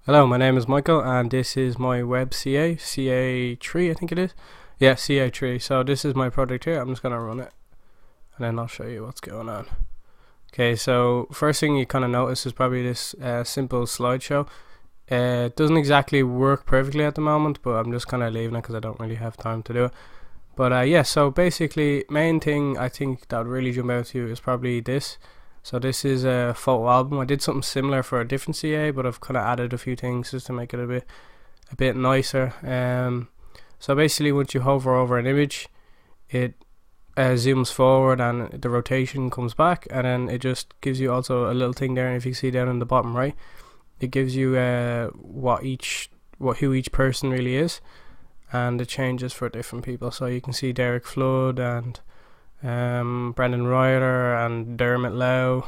Hello, my name is Michael, and this is my web CA3, I think it is. Yeah, CA3. So this is my project here. I'm just gonna run it, and then I'll show you what's going on. Okay, so first thing you kind of notice is probably this simple slideshow. It doesn't exactly work perfectly at the moment, but I'm just kind of leaving it because I don't really have time to do it. But yeah, so basically, main thing I think that would really jump out to you is probably this. So this is a photo album. I did something similar for a different CA, but I've kind of added a few things just to make it a bit nicer. So basically, once you hover over an image, it zooms forward and the rotation comes back, and then it just gives you also a little thing there. And if you see down in the bottom right, it gives you who each person really is, and it changes for different people. So you can see Derek Flood and Brendan Ryder and Dermot Lowe,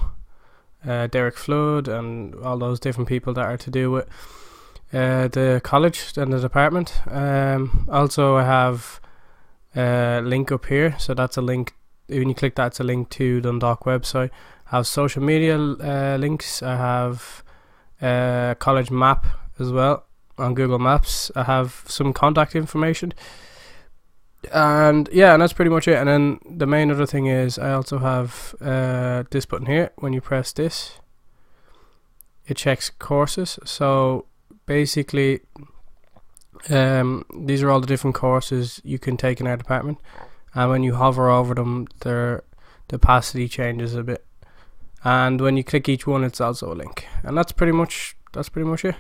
Derek Flood, and all those different people that are to do with the college and the department. Also, I have a link up here, so that's a link. When you click that, it's a link to Dundalk website. I have social media links. I have a college map as well on Google Maps. I have some contact information. And yeah, and that's pretty much it. And then the main other thing is I also have this button here. When you press this, it checks courses. So basically, these are all the different courses you can take in our department, and when you hover over them, their opacity changes a bit. And when you click each one, it's also a link. And that's pretty much it.